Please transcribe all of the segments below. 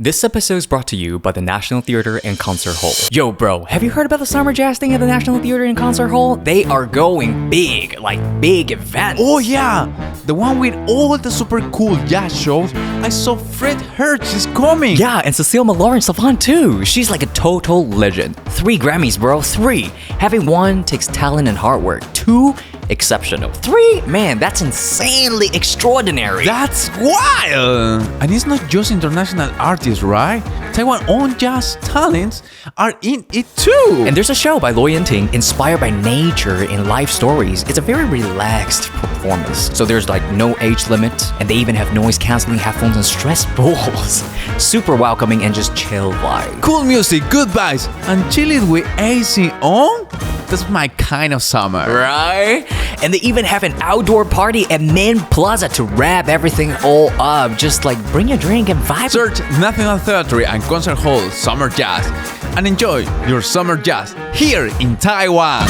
This episode is brought to you by the National Theater and Concert Hall. Yo, bro, have you heard about the summer jazz thing at the National Theater and Concert Hall? They are going big, like big events. Oh yeah, the one with all the super cool jazz shows. I saw Fred Hirsch is coming. Yeah, and Cecile Mallorin-Savant too. She's like a total legend. 3 Grammys, bro, 3. Having 1 takes talent and hard work. 2, exceptional. 3, man, that's insanely extraordinary. That's wild! And it's not just international artists, right? Taiwan-owned jazz talents are in it too. And there's a show by Loy Ting inspired by nature and life stories. It's a very relaxed performance. So there's like no age limit, and they even have noise canceling headphones and stress balls. Super welcoming and just chill vibe. Cool music, good vibes, and chill it with AC on? That's my kind of summer. Right? And they even have an outdoor party at Main Plaza to wrap everything all up. Just like bring a drink and vibe. Search National Theatre and Concert Hall Summer Jazz and enjoy your summer jazz here in Taiwan.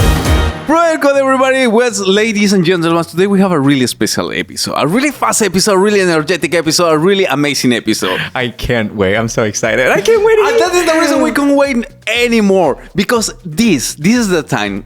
Welcome everybody, ladies and gentlemen. Today we have a really special episode, a really fast episode, a really energetic episode, a really amazing episode. I can't wait. I'm so excited. I can't wait. And that is the reason we can't wait anymore, because this is the time.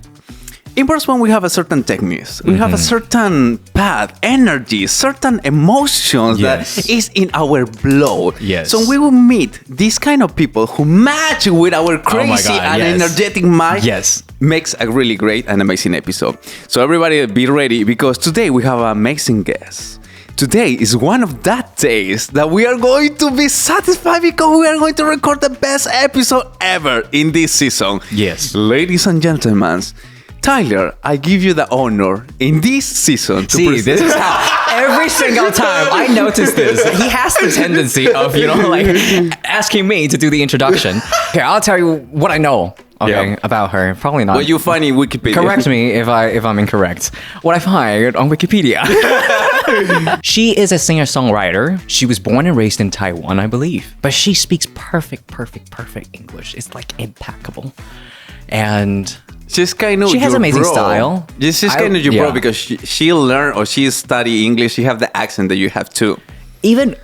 In Brosbond, we have a certain techniques. We have a certain path, energy, certain emotions that is in our blood. Yes. So we will meet these kind of people who match with our crazy energetic mind. Yes. Makes a really great and amazing episode. So everybody be ready, because today we have an amazing guest. Today is one of that days that we are going to be satisfied, because we are going to record the best episode ever in this season. Yes. Ladies and gentlemen, Tyler, I give you the honor in this season to See, this is how every single time I notice this, he has the tendency of, like asking me to do the introduction. Here, I'll tell you what I know. About her. Probably not. What you find in Wikipedia. Correct me if I'm incorrect. What I find on Wikipedia. She is a singer-songwriter. She was born and raised in Taiwan, I believe. But she speaks perfect English. It's like impeccable. And she's kind of she has amazing style. Yes, she's kind of your bro, because she learned or she study English. She have the accent that you have too. Even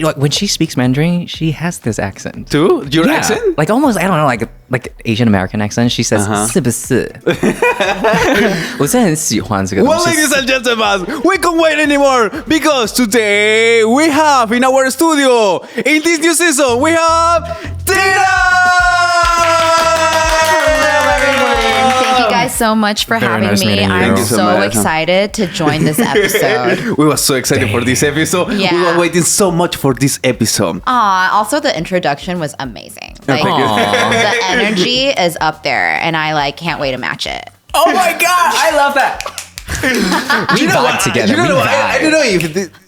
like when she speaks Mandarin, she has this accent. Too? Your accent? Like almost, I don't know, like Asian American accent. She says, 是不是? 我真的很喜欢这个东西。 Well, ladies and gentlemen, we can't wait anymore, because today we have in our studio, in this new season, we have Dena! Thank you guys so much for having nice me. I'm so excited to join this episode. We were so excited for this episode. Yeah. We were waiting so much for this episode. Also the introduction was amazing. Like the energy is up there, and I can't wait to match it. Oh my god, I love that. We vibe together. I don't know if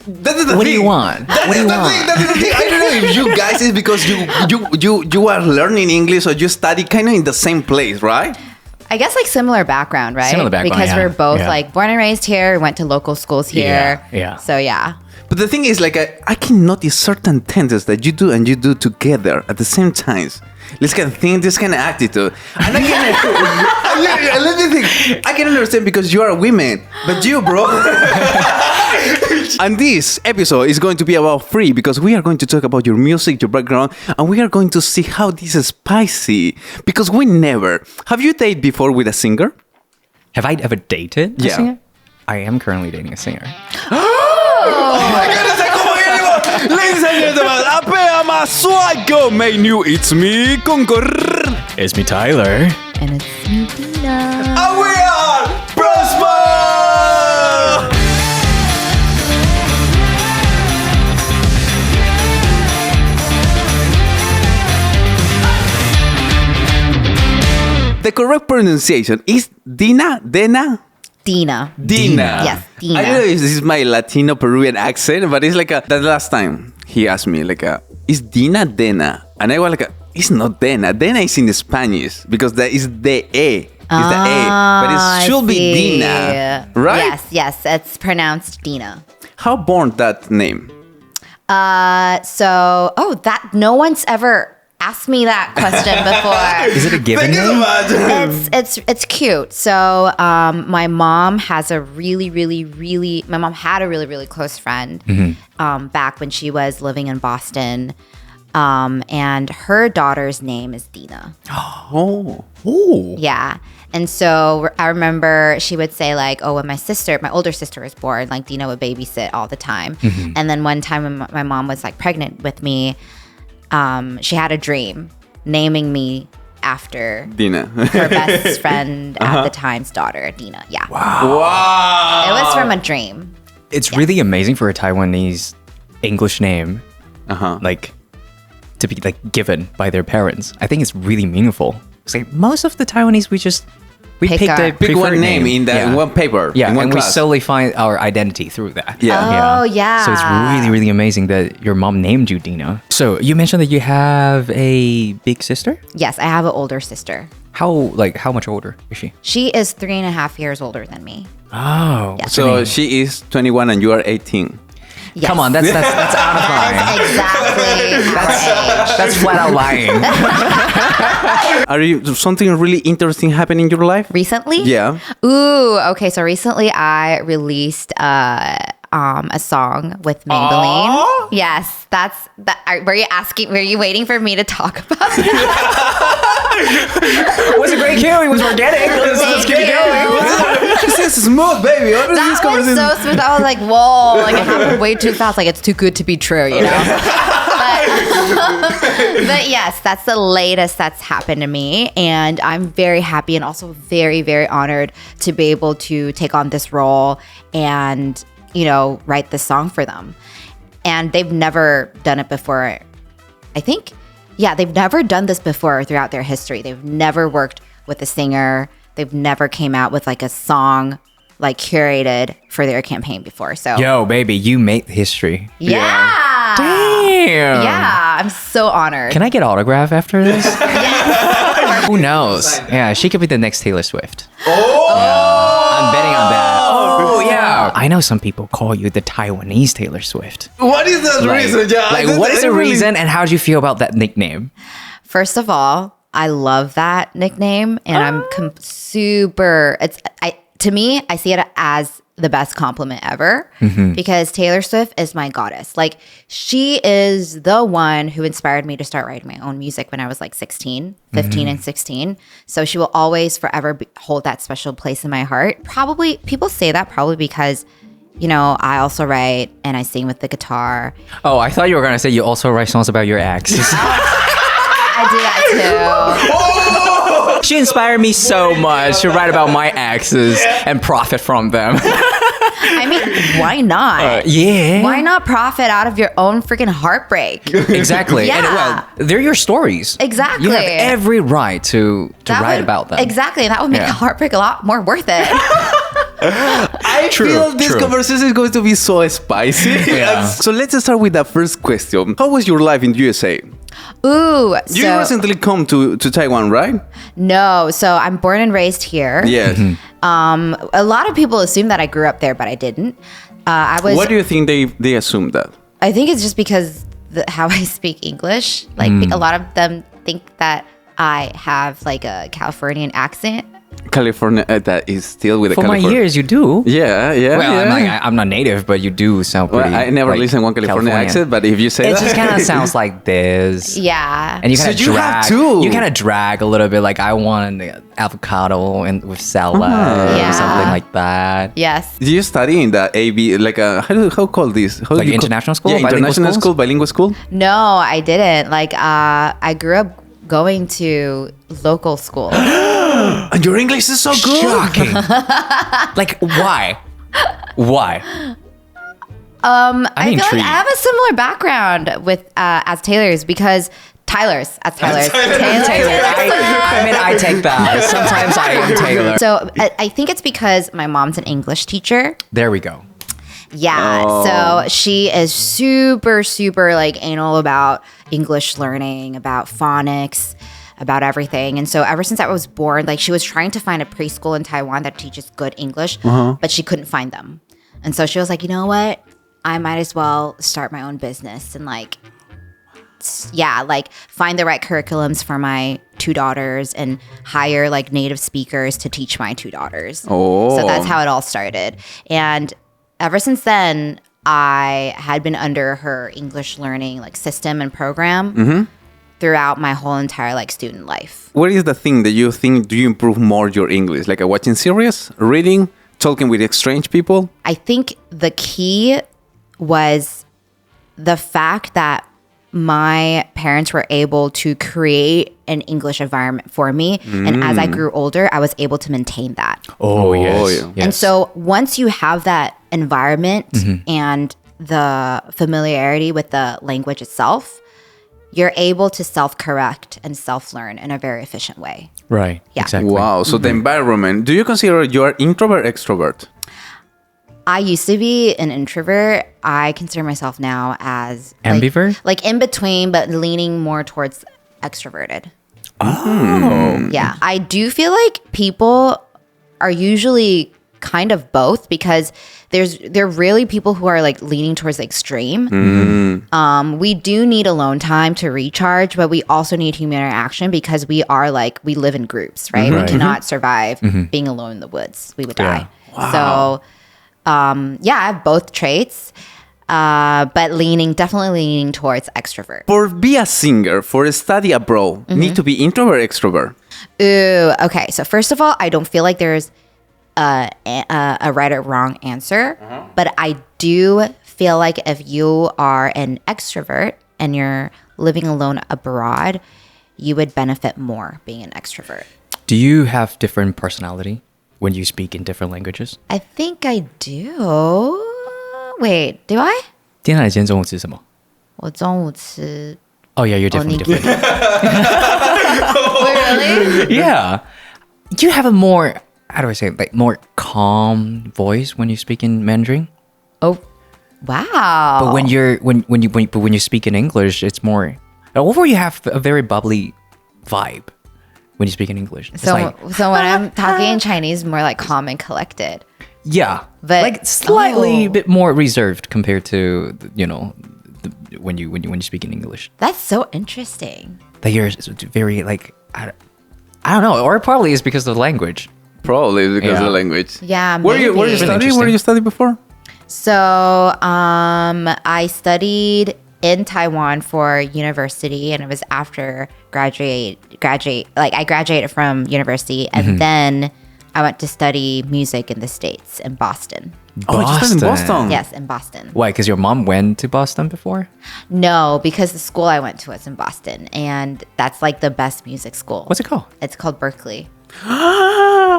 that's the what thing. Do you want? What do you want? That's the thing. I don't know if you guys is because you are learning English or you study kind of in the same place, right? I guess similar background, right? Similar background, because we're both born and raised here, went to local schools here. Yeah. So yeah. But the thing is, I can notice certain tendencies that you do and you do together at the same times. This kind of thing, this kind of attitude. And I can, let me think. I can understand because you are a woman, but you, bro. And this episode is going to be about free, because we are going to talk about your music, your background, and we are going to see how this is spicy. Because we never. Have you dated before with a singer? Have I ever dated a Yeah. singer? I am currently dating a singer. Oh my goodness, I can't wait anymore. Ladies and gentlemen, apea más suago, may new, it's me, Concord. It's me, Tyler. And it's me, Dena. And we are Brosbond! The correct pronunciation is Dena? Dena. Dena. Yes, Dena. I don't know if this is my Latino Peruvian accent, but it's the last time he asked me, is Dena? And I was it's not Dena. Dena is in Spanish, because there is the E. It's the A. But it should be Dena, right? Yes, it's pronounced Dena. How born that name? That no one's ever asked me that question before. Is it a given name? It's cute. So my mom has a really close friend back when she was living in Boston. And her daughter's name is Dena. Oh. Yeah. And so I remember she would say like, oh, when my older sister was born, like Dena would babysit all the time. And then one time when my mom was like pregnant with me, she had a dream naming me after Dena. her best friend at the time's daughter, Dena. Yeah. Wow. It was from a dream. It's really amazing for a Taiwanese English name, like to be like given by their parents. I think it's really meaningful. It's like most of the Taiwanese, we pick a Pick one name in that one paper. Yeah, in one and class. we solely find our identity through that. Oh, yeah. So it's really, really amazing that your mom named you Dena. So you mentioned that you have a big sister? Yes, I have an older sister. How much older is she? She is 3.5 years older than me. Oh. Yeah. So she is 21 and you are 18. Yes. Come on, that's out of line. Exactly our age. That's flat out lying. Are you something really interesting happening in your life? Recently? Yeah. Ooh, okay. So recently I released a song with Maybelline. Aww. Yes, were you waiting for me to talk about it? Was a great cue. It was organic. Let's keep it going. This is smooth, baby. What is this That was so smooth. I was like, whoa, like it happened way too fast. Like it's too good to be true, you know? But yes, that's the latest that's happened to me. And I'm very happy and also very, very honored to be able to take on this role and, you know, write this song for them. And they've never done it before. I think, yeah, they've never done this before throughout their history. They've never worked with a singer. They've never came out with like a song like curated for their campaign before. So Yo, baby, you made history. yeah. Damn. Yeah, I'm so honored. Can I get autograph after this? Who knows? Yeah, she could be the next Taylor Swift. I'm betting on that. Oh, yeah. I know some people call you the Taiwanese Taylor Swift. What is the reason? Yeah, What is the reason and how do you feel about that nickname? First of all, I love that nickname and I'm to me, I see it as the best compliment ever because Taylor Swift is my goddess. Like she is the one who inspired me to start writing my own music when I was like 15 and 16. So she will always forever hold that special place in my heart. Probably people say that probably because, you know, I also write and I sing with the guitar. Oh, I thought you were going to say you also write songs about your ex. I do that too. She inspired me so much to write about my exes and profit from them. I mean, why not? Yeah. Why not profit out of your own freaking heartbreak? Exactly. Yeah. And, well, they're your stories. Exactly. You have every right to write about them. Exactly. That would make the heartbreak a lot more worth it. I feel this conversation is going to be so spicy. Yeah. So let's start with the first question. How was your life in the USA? Ooh. You recently come to Taiwan, right? No. So I'm born and raised here. Yes. A lot of people assume that I grew up there, but I didn't. What do you think they assume that? I think it's just because how I speak English. Like a lot of them think that I have like a Californian accent. California, that is still with the For my years, you do. Yeah. Well, I'm not native, but you do sound pretty. Well, I never listened to one California accent, but if you say it that, just kind of sounds like this. Yeah. And you kind of you have to. You kind of drag a little bit, like I want an avocado and with salad or something like that. Yes. Do you study in the AB, like how call this? How Like do you international school? Yeah, Bilingual international schools? school, bilingual school. No, I didn't. Like I grew up going to local school. And your English is so good. Shocking. Like, why? Why? I feel like intrigued. I have a similar background with as Taylor's because Taylor's. Taylor. I mean, I take that. Sometimes I am Taylor. So I think it's because my mom's an English teacher. There we go. Yeah. So she is super, super like anal about English learning, about phonics, about everything. And so ever since I was born, like she was trying to find a preschool in Taiwan that teaches good English, but she couldn't find them. And so she was like, you know what? I might as well start my own business and like find the right curriculums for my two daughters and hire like native speakers to teach my two daughters. Oh. So that's how it all started. And ever since then, I had been under her English learning like system and program throughout my whole entire like student life. What is the thing that you think do you improve more your English? Like watching series, reading, talking with strange people? I think the key was the fact that my parents were able to create an English environment for me. And as I grew older, I was able to maintain that. Oh, yes. yeah. Yes. And so once you have that environment and the familiarity with the language itself, you're able to self-correct and self-learn in a very efficient way. Right. Yeah. Exactly. Wow. So the environment. Do you consider you are introvert, extrovert? I used to be an introvert. I consider myself now as Ambivert? like in between, but leaning more towards extroverted. Oh. Yeah. I do feel like people are usually kind of both because there are really people who are like leaning towards the extreme. We do need alone time to recharge, but we also need human interaction because we live in groups, right? We cannot survive being alone in the woods. We would die. Wow. So I have both traits, but definitely leaning towards extrovert. For be a singer, for study abroad, need to be introvert, extrovert? Ooh, okay. So first of all, I don't feel like there's a right or wrong answer, but I do feel like if you are an extrovert and you're living alone abroad, you would benefit more being an extrovert. Do you have different personality when you speak in different languages? I think I do. Wait, do I? 今天中午吃什么? 我中午吃 Oh yeah, you're definitely different. Wait, really? Yeah. You have a more, how do I say it, like more calm voice when you speak in Mandarin. Oh, wow. But when you speak in English, it's more, overall you have a very bubbly vibe when you speak in English. It's So like, when I'm talking in Chinese, more like calm and collected. yeah, But- like slightly oh. bit more reserved compared to, when you speak in English. That's so interesting. That you're very like, I don't know, or probably it's because of the language. Probably because Yeah. of the language. Yeah, Where you maybe. study? Where you study before? So I studied in Taiwan for university, and it was after I graduated from university, and then I went to study music in the States in Boston. Oh, you studied in Boston. Yes, in Boston. Why? Because your mom went to Boston before? No, because the school I went to was in Boston, and that's like the best music school. What's it called? It's called Berkeley.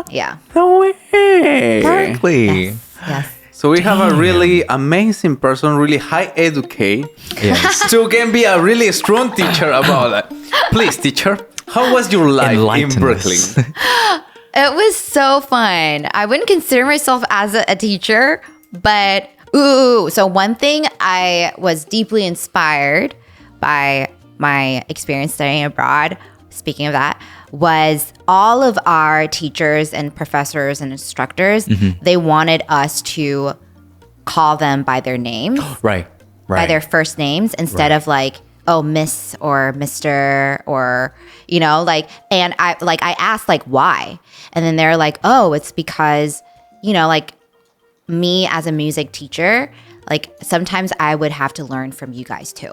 Yeah. No way. Berkeley. Yes. So we have a really amazing person, really high educate, Yes. so can be a really strong teacher about that. Please, teacher, how was your life in Enlighten Berkeley? us. It was so fun. I wouldn't consider myself as a teacher, but so one thing I was deeply inspired by my experience studying abroad, speaking of that, was all of our teachers and professors and instructors, they wanted us to call them by their names, Right. by their first names, instead of like, oh, Miss or Mr. or, and I asked like, why? And then they're like, oh, it's because, like me as a music teacher, like sometimes I would have to learn from you guys too.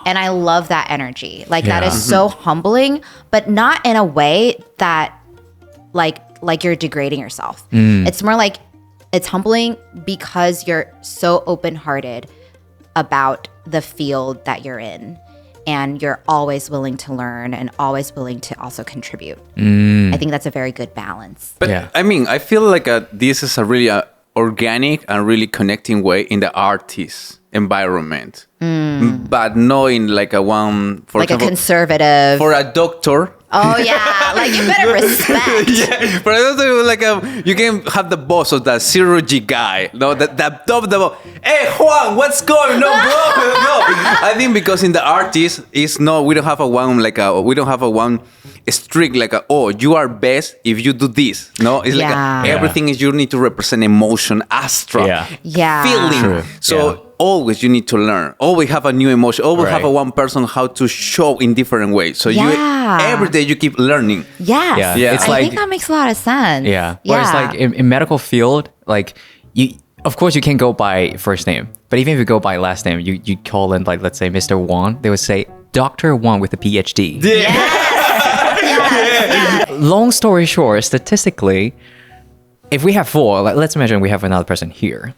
And I love that energy. Like that Yeah. is so humbling, but not in a way that like you're degrading yourself. It's more like it's humbling because you're so open-hearted about the field that you're in, and you're always willing to learn and always willing to also contribute. I think that's a very good balance. But Yeah. I mean, I feel like this is a really organic and really connecting way in the artist environment, but not in like a one, for Like a example, conservative. for a doctor. Oh yeah, like you better respect. Yeah, for a doctor, like you can have the boss of the surgery guy, no, that top the boss. Hey Juan, what's going on, bro? No, I think because in the artist is no, we don't have a one strict like oh, you are best if you do this. No, it's like Yeah. everything is you need to represent emotion, astral, Yeah. feeling. True. So. Yeah. Always you need to learn. Always have a new emotion. Always have a Right. one person how to show in different ways. So Yeah. every day you keep learning. Yes. Yeah. Yeah. It's I like, think that makes a lot of sense. yeah. Whereas like in medical field, like of course, you can't go by first name. But even if you go by last name, you call him, like, let's say Mr. Wong. They would say Dr. Wong with a PhD. Yes. Long story short, statistically, if we have 4, let's imagine we have another person here.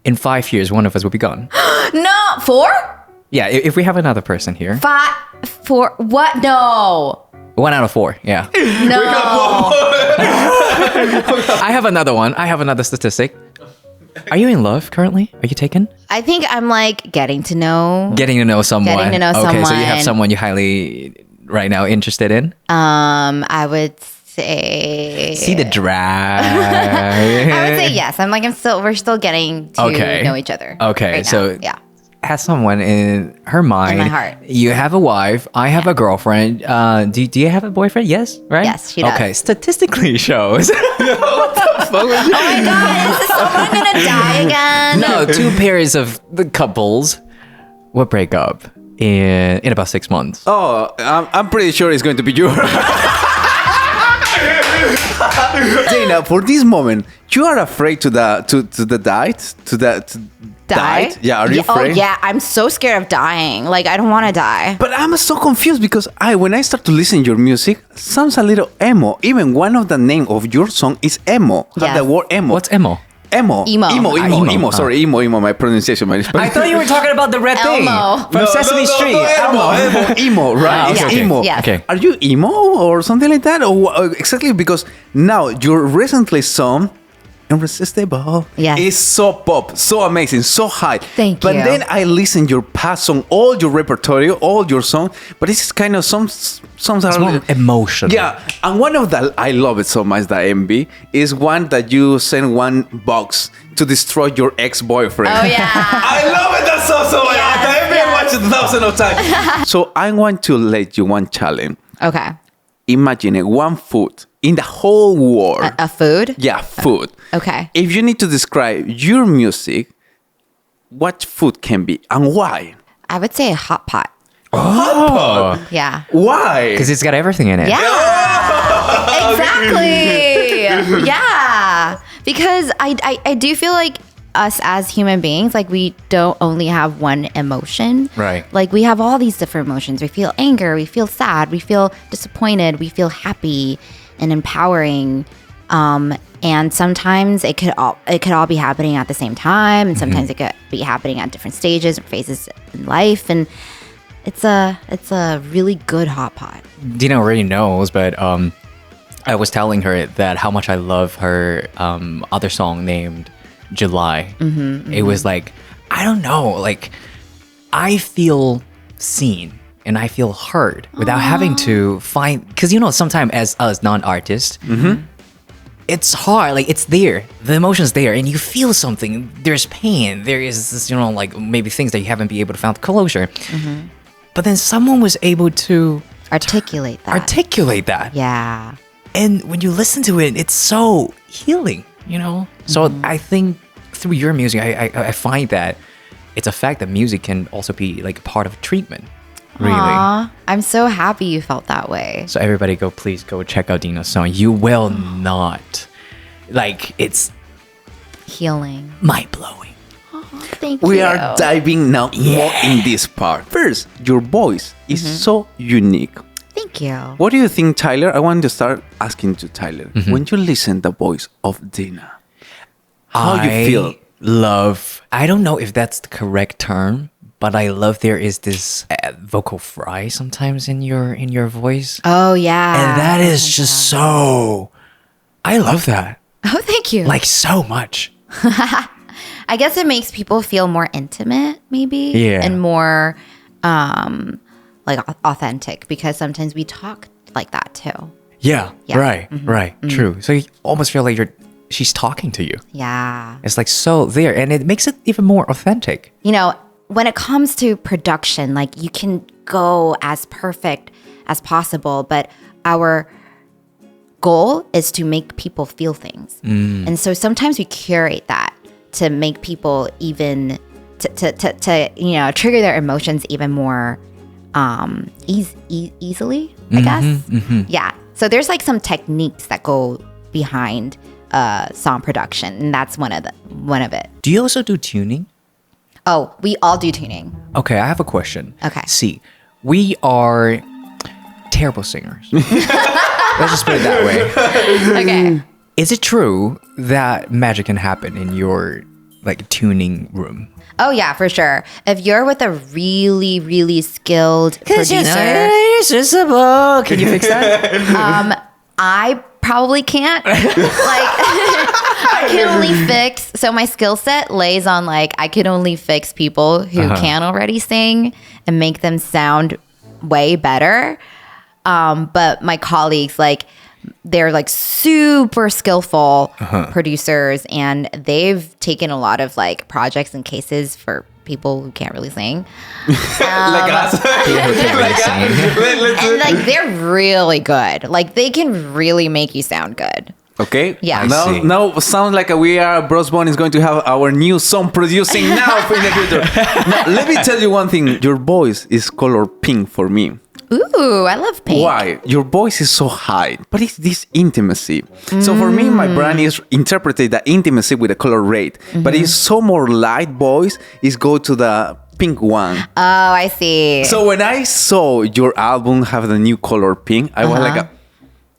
In 5 years, one of us will be gone. No, 4? Yeah, if we have another person here. 5, 4, what? No. 1 out of 4, yeah. No. I have another one. I have another statistic. Are you in love currently? Are you taken? I think I'm like getting to know someone. Getting to know Okay, so you have someone. someone you highly right now interested in? I would say See the drag. I would say yes. We're still getting to know each other. Okay, right now. so yeah. Has someone in her mind. In my heart. You have a wife. I have a girlfriend. Do you have a boyfriend? Yes, right? Yes, she does. Okay, statistically it shows. Oh my god, is someone gonna die again? No, 2 pairs of the couples will break up in about 6 months. Oh, I'm pretty sure it's going to be you. Dena, for this moment, you are afraid to die? Yeah, are you afraid? Oh yeah, I'm so scared of dying. Like I don't want to die. But I'm so confused because when I start to listen to your music, sounds a little emo. Even one of the name of your song is emo. Yes. The word emo. What's emo? Emo. Emo. Sorry, emo. My pronunciation. I thought you were talking about the red thing Elmo. from Sesame Street. Emo, right? It's okay. emo. Yes. Okay. Are you emo or something like that? Or exactly because now your recently song, Irresistible, Yes. is so pop, so amazing, so high. Thank But you. then I listen your past song, all your repertoire, all your song. But it's kind of some songs It's are more emotional. yeah, and one of the I love it so much, the MV, is one that you send one box to destroy your ex-boyfriend. Oh yeah. I love it, that song so much. Yes, The MV I watched it thousands of times. So I want to let you one challenge. Okay. Imagine one food in the whole world. A food? Yeah, food. Okay. If you need to describe your music, what food can be and why? I would say a hot pot. Oh, Yeah. Why? because it's got everything in it. Yeah. Exactly. Yeah. Because I do feel like us as human beings, like we don't only have one emotion. Right. Like we have all these different emotions. We feel anger, we feel sad, we feel disappointed, we feel happy and empowering. And sometimes it could all be happening at the same time, and sometimes it could be happening at different stages or phases in life. And it's a really good hot pot. Dena already knows, but I was telling her that how much I love her other song named July. It was like, I don't know, like I feel seen and I feel heard without having to find, because sometimes as us non-artists, it's hard, like it's there, the emotion's there and you feel something, there's pain, there is this, like maybe things that you haven't been able to find closure, but then someone was able to Articulate that. Yeah. And when you listen to it, it's so healing, So I think through your music, I find that it's a fact that music can also be like part of treatment. Really. Aw, I'm so happy you felt that way. So everybody please go check out Dena's song. You will not. Like, it's Healing. mind-blowing. Thank you. We are diving now more in this part. First, your voice is so unique. Thank you. What do you think, Tyler? I want to start asking to Tyler. When you listen the voice of Dena, how you feel? I don't know if that's the correct term, but I love there is this vocal fry sometimes in your voice. Oh, yeah. And that is just so, I love that. Oh, thank you. Like so much. I guess it makes people feel more intimate, maybe. Yeah. And more like authentic, because sometimes we talk like that too. Yeah. Yeah. Right. True. So you almost feel like she's talking to you. Yeah. It's like so there, and it makes it even more authentic. When it comes to production, like you can go as perfect as possible, but our goal is to make people feel things. And so sometimes we curate that to make people even to trigger their emotions even more easily, I guess. Yeah. So there's like some techniques that go behind song production, and that's one of it. Do you also do tuning? Oh, we all do tuning. Okay, I have a question. Okay. See, we are terrible singers. Let's just put it that way. Okay. Is it true that magic can happen in your like tuning room? Oh yeah, for sure. If you're with a really, really skilled producer, irresistible. Can you fix that? I probably can't. I can only fix. So my skill set lays on like I can only fix people who can already sing and make them sound way better. But my colleagues, like, they're like super skillful producers, and they've taken a lot of like projects and cases for people who can't really sing. Like us. People who can't really sing. And like they're really good. Like they can really make you sound good. Okay. Yeah. I see. Now sounds like we are. Brosbond is going to have our new song producing now in the future. Now, let me tell you one thing. Your voice is color pink for me. Ooh, I love pink. Why? Your voice is so high, but it's this intimacy. So for me, my brain is interpreted the intimacy with the color red, but it's so more light voice is go to the pink one. Oh, I see. So when I saw your album have the new color pink, I was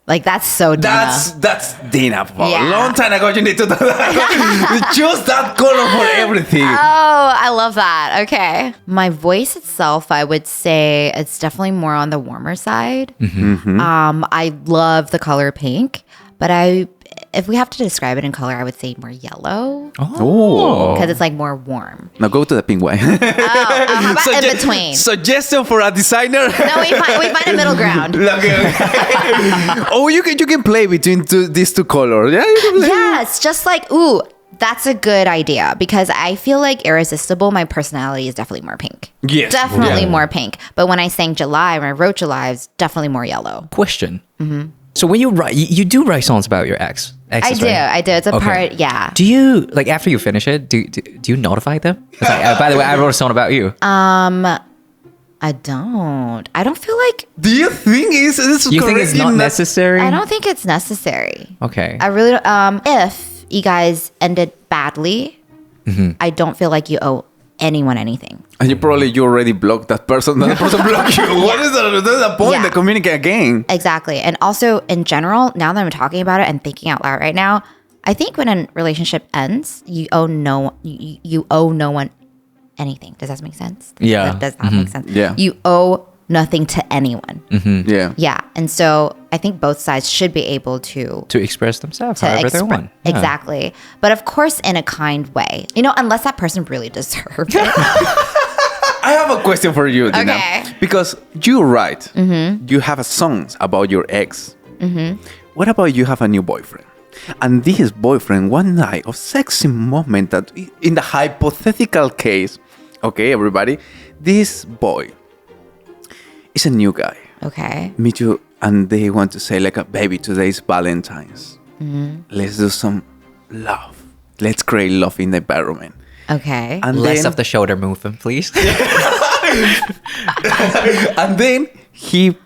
like that's so Dena. that's Dena. Yeah. A long time ago, you need to do that. Choose that color for everything. Oh, I love that. Okay. My voice itself, I would say it's definitely more on the warmer side. I love the color pink, but if we have to describe it in color, I would say more yellow Oh. because it's like more warm. Now go to the pink one. How about in between? Suggestion for a designer. No, we find a middle ground. Okay. Oh, you can play between these two colors. Yeah, you can play. Yes, just like, ooh, that's a good idea because I feel like Irresistible, my personality is definitely more pink. Yes. Definitely Yeah. more pink. But when I sang July, when I wrote July, it's definitely more yellow. Question. So when you write, you do write songs about your exes, I do. right? I do. It's a Okay. part, yeah. Do you, like, after you finish it, do you notify them? It's like, by the way, I wrote a song about you. I don't. I don't feel like, Do you think it's You think it's not necessary? I don't think it's necessary. Okay. I really don't. If you guys ended badly, I don't feel like you owe anyone anything. And you already blocked that person. That person blocked you. What is the point Yeah. to communicate again? Exactly. And also in general, now that I'm talking about it and thinking out loud right now, I think when a relationship ends, you owe no one anything. Does that make sense? Yeah. Does that make sense? Yeah. You owe nothing to anyone. Yeah. Yeah. And so I think both sides should be able to express themselves however they want. Yeah. Exactly. But of course in a kind way. You know, unless that person really deserves it. I have a question for you, Dena. Okay. Because you write, you have songs about your ex. What about you have a new boyfriend? And this boyfriend, one night of sexy moment that in the hypothetical case, okay, everybody, this boy is a new guy. Okay. Meet you and they want to say like, baby, today is Valentine's. Let's do some love. Let's create love in the environment. Okay. And Less then, of the shoulder movement, please. and then he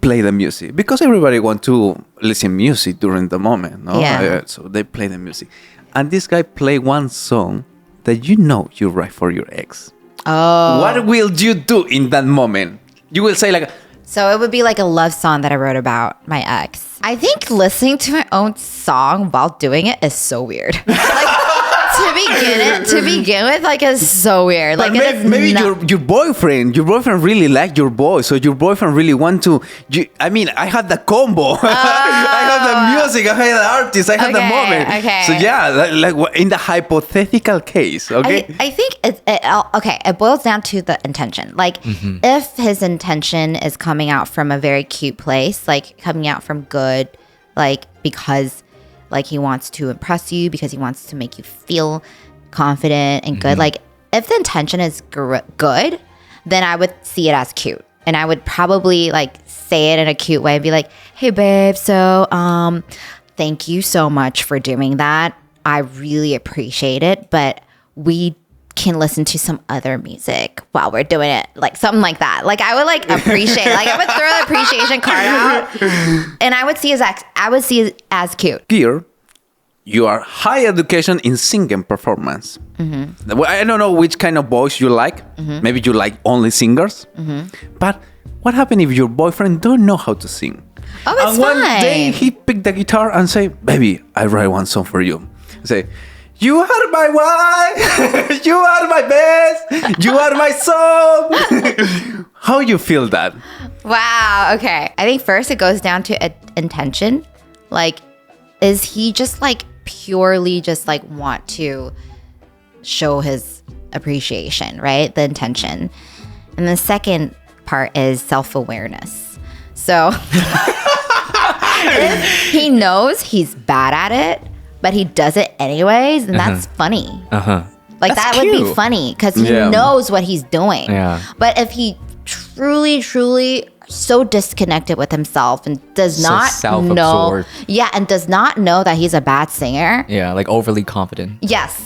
play the music because everybody want to listen music during the moment. No? Yeah. So they play the music. And this guy play one song that you write for your ex. Oh. What will you do in that moment? You will say like, So it would be like a love song that I wrote about my ex. I think listening to my own song while doing it is so weird. Like to begin with, like it's so weird. Like it is maybe your boyfriend really liked your voice, so your boyfriend really want to. I had the combo. I had the music. I had the artist. I had the moment. Okay. So yeah, like in the hypothetical case, okay. I think it boils down to the intention. Like if his intention is coming out from a very cute place, like coming out from good, like because like he wants to impress you, because he wants to make you feel confident and good. Like if the intention is good, then I would see it as cute. And I would probably like say it in a cute way and be like, hey babe, so thank you so much for doing that. I really appreciate it, but we can listen to some other music while we're doing it, like something like that. Like I would like appreciate, like I would throw the appreciation card out, and I would see it as cute. Here, you are high education in singing performance. Well, I don't know which kind of voice you like. Maybe you like only singers. But what happens if your boyfriend don't know how to sing? Oh, it's and one fine. day he picked the guitar and say, "Baby, I write one song for you." Say, "You are my wife. You are my best. You are my song." How you feel that? Wow. Okay. I think first it goes down to intention. Like, is he just like purely just like want to show his appreciation, right? The intention. And the second part is self-awareness. So if he knows he's bad at it, but he does it anyways, then that's funny. Like, That's that would be cute. funny because he Yeah. knows what he's doing. Yeah. But if he truly so disconnected with himself and does So not know, self-absorbed. and does not know that he's a bad singer, Yeah, like overly confident. yes,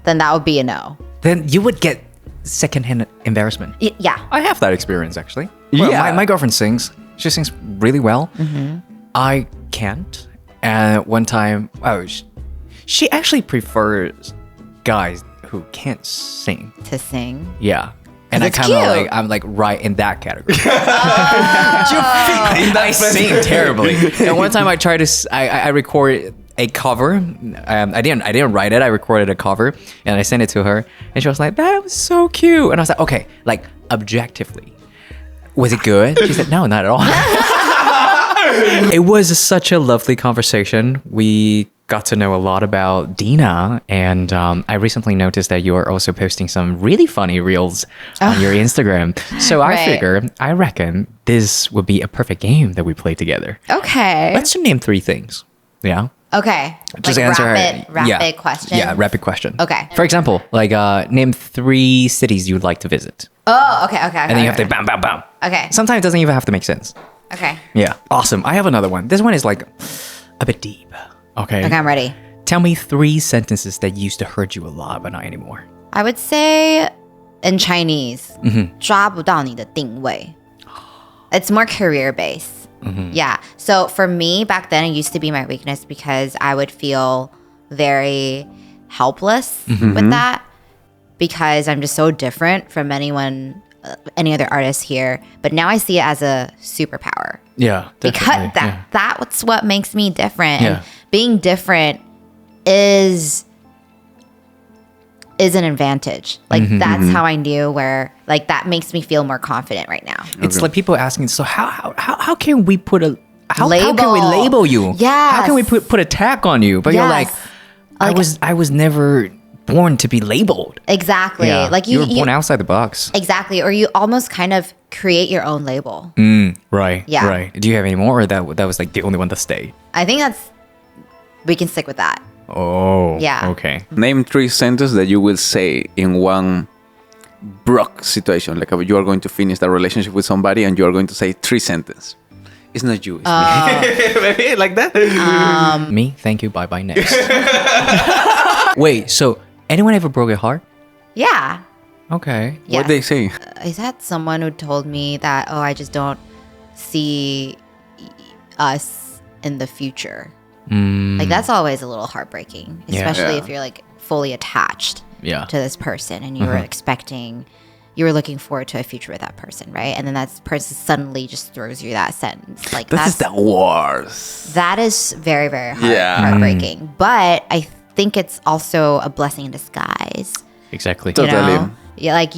then that would be a no. Then you would get secondhand embarrassment. Yeah. I have that experience actually. Well, Yeah. my girlfriend sings. She sings really well. I can't. And one time, she actually prefers guys who can't sing. To sing. Yeah. And I That's kind of cute. like, I'm like right in that category. I sing terribly. And one time I tried to, I recorded a cover. I didn't write it. I recorded a cover and I sent it to her. And she was like, "That was so cute." And I was like, "Okay, like objectively, was it good?" She said, "No, not at all." It was such a lovely conversation. We got to know a lot about Dena, and I recently noticed that you are also posting some really funny reels on your Instagram. So Right. I reckon this would be a perfect game that we play together. Okay. Let's name 3 things. Yeah. Okay. Just like answer rapid question. Yeah, rapid question. Okay. For example, like name 3 cities you'd like to visit. Oh, okay. And then you have to bam, bam, bam. Okay. Sometimes it doesn't even have to make sense. Okay. Yeah. Awesome. I have another one. This one is like a bit deep. Okay. Okay, I'm ready. Tell me 3 sentences that used to hurt you a lot, but not anymore. I would say in Chinese, 抓不到你的定位. It's more career based. Yeah. So for me, back then, it used to be my weakness because I would feel very helpless with that because I'm just so different from any other artist here. But now I see it as a superpower. Yeah. Because that's what makes me different. Yeah. And being different is an advantage. Like that's how I knew where like that makes me feel more confident right now. It's like people asking, so how can we put a how can we Label. label you? Yes. How can we put a tag on you? But you're like, Like- I was never born to be labeled. Exactly. Yeah. Like you were born outside the box. exactly. Or you almost kind of create your own label. Right. Yeah. Right. Do you have any more, or that was like the only one to stay? I think we can stick with that. Oh. Yeah. Okay. Name 3 sentences that you will say in one broke situation. Like you are going to finish the relationship with somebody and you are going to say 3 sentences. It's not you. It's me. Maybe like that. Me. Thank you. Bye. Bye. Next. Wait. So anyone ever broke your heart? Yeah. Okay. Yeah. What they say? Is that someone who told me that, oh, I just don't see us in the future? Like that's always a little heartbreaking, especially Yeah. if you're like fully attached Yeah. to this person and you were looking forward to a future with that person, right? And then that person suddenly just throws you that sentence. Like This is the worst. that is very, very heartbreaking. But I think it's also a blessing in disguise. Exactly. You Totally. know? Yeah, like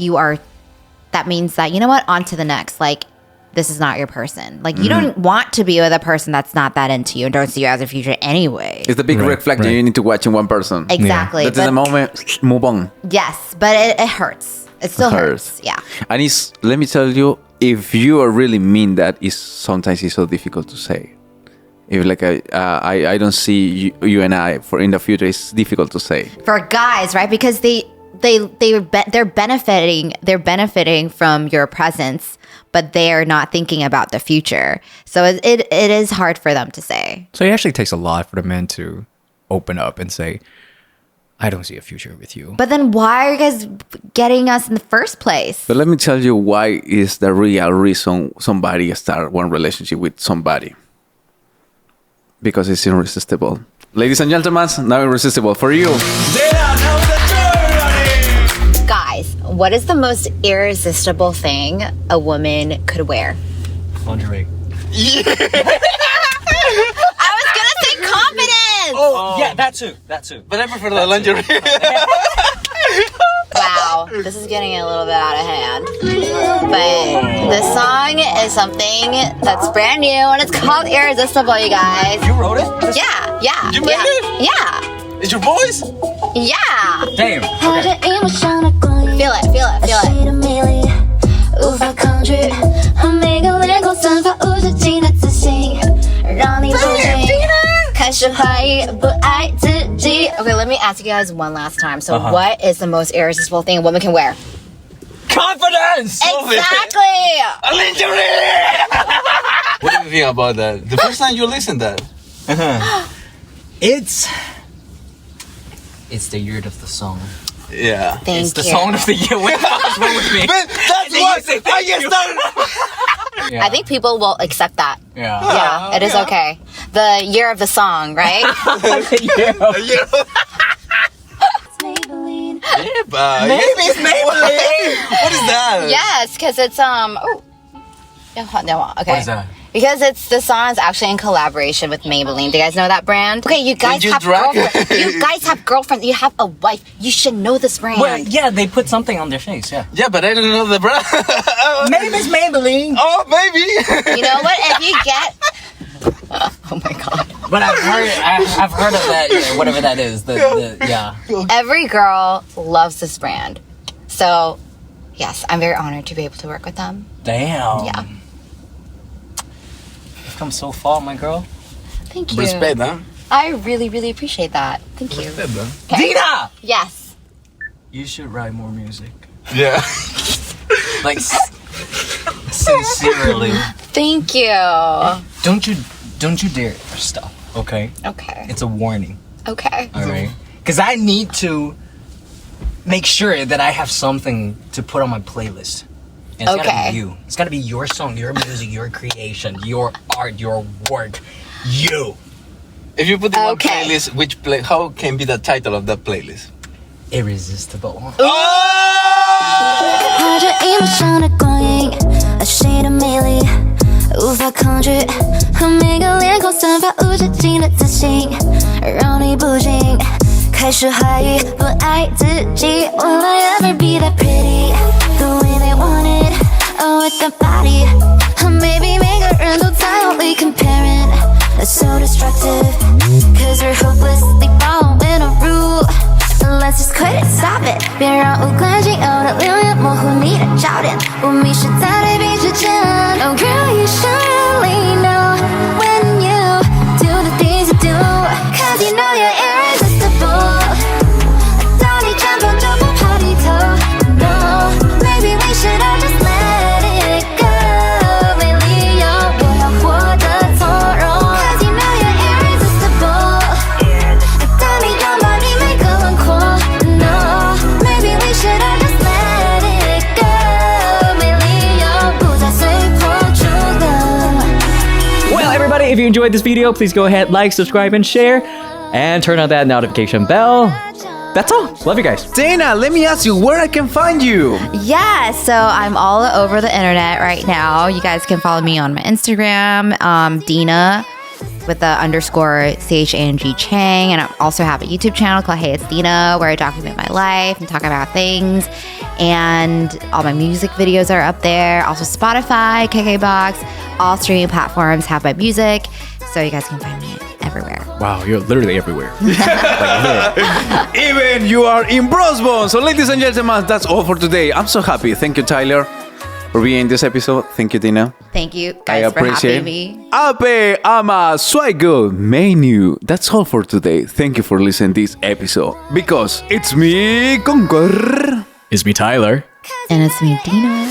that means that, you know what, on to the next. Like, this is not your person. Like, you don't want to be with a person that's not that into you and don't see you as a future anyway. It's the big red flag that you need to watch in one person. Exactly. That's the moment, move on. Yes, but it hurts. It still hurts. Yeah. And let me tell you, if you are really mean that, sometimes it's so difficult to say. If like I don't see you and I in the future, it's difficult to say. For guys, right? Because they're benefiting from your presence, but they're not thinking about the future. So it is hard for them to say. So it actually takes a lot for the men to open up and say, I don't see a future with you. But then why are you guys getting us in the first place? But let me tell you why is the real reason somebody start one relationship with somebody. because it's irresistible. Ladies and gentlemen, now Irresistible for you. Guys, what is the most irresistible thing a woman could wear? Lingerie. I was gonna say confidence! Oh, yeah, that too. But I prefer the lingerie. Wow, this is getting a little bit out of hand. But this song is something that's brand new and it's called Irresistible, you guys. You wrote it? Yeah. You made it? Yeah. It's your voice? Yeah. Damn. Okay. Feel it. 无法抗拒，和每个脸孔散发无止境的自信，让你不禁开始怀疑不爱自己。Okay, let me ask you guys one last time. So, what is the most irresistible thing a woman can wear? Confidence! Exactly. A lingerie! What do you think about that? The first time you listened to that? It's the year of the song. Yeah. Thank It's the you. song of the year. What was wrong with me? But that's what I get started. Yeah. I think people will accept that. Yeah. Yeah, it is okay. The year of the song, right? Yeah. Maybelline. Maybe it's Maybelline. What is that? Yes, because it's Oh. Yeah, okay. What is that? Because the song is actually in collaboration with Maybelline. Do you guys know that brand? Okay, you guys you have drag? girlfriends. You guys have girlfriends. You have a wife. You should know this brand. Well, yeah, they put something on their face, yeah. Yeah, but I don't know the brand. Maybe it's Maybelline. Oh, maybe. You know what? If you get oh my god. But I've heard of that, whatever that is. Yeah. Every girl loves this brand. So, yes, I'm very honored to be able to work with them. Damn. Yeah. You've come so far, my girl. Thank you. Respect, huh? I really, really appreciate that. Thank you. Respect, huh? Dena! Yes. You should write more music. Yeah. Like, sincerely. Thank you. Don't you dare stop, okay? Okay. It's a warning, Okay. all right? Because I need to make sure that I have something to put on my playlist. And it's gotta Okay. be you. It's gotta be your song, your music, your creation, your art, your work. You. If you put in one Okay. playlist, how can be the title of that playlist? Irresistible. 画着一幕上的光影，爱谁的魅力无法抗拒，和每个脸孔散发无止境的自信，让你不禁开始怀疑不爱自己。Will I ever be that pretty the way they want it? Oh, with that body, maybe 每个人都在用力 comparing. That's so destructive, 'cause we're hopelessly following a rule. Let's just quit it, stop it. 别让无关紧要的流言模糊你的焦点。我迷失在对比之间。Oh girl, you should really know when you do the things you do, 'cause you know you're irresistible. 当你绽放就不怕低头。No, maybe we should all just let it go. 没理由，我要活得从容。 'Cause you know you're irresistible. 当你拥抱你每个轮廓。No, maybe we should all just let it go. 没理由不再随波逐流。 Well, everybody, if you enjoyed this video, please go ahead, like, subscribe, and share. And turn on that notification bell. That's all. Love you guys. Dana, let me ask you where I can find you. Yeah, so I'm all over the internet right now. You guys can follow me on my Instagram, Dena, with the underscore CHANG Chang. And I also have a YouTube channel called Hey It's Dena, where I document my life and talk about things. And all my music videos are up there. Also Spotify, KKBox, all streaming platforms have my music. So you guys can find me everywhere. Wow, you're literally everywhere. Even you are in Brosbond. So, ladies and gentlemen, that's all for today. I'm so happy. Thank you, Tyler, for being in this episode. Thank you, Dina. Thank you I guys for appreciate having me. Ape ama swaigo menu. That's all for today. Thank you for listening to this episode. Because it's me, Conquer. It's me, Tyler. And it's me, Dena.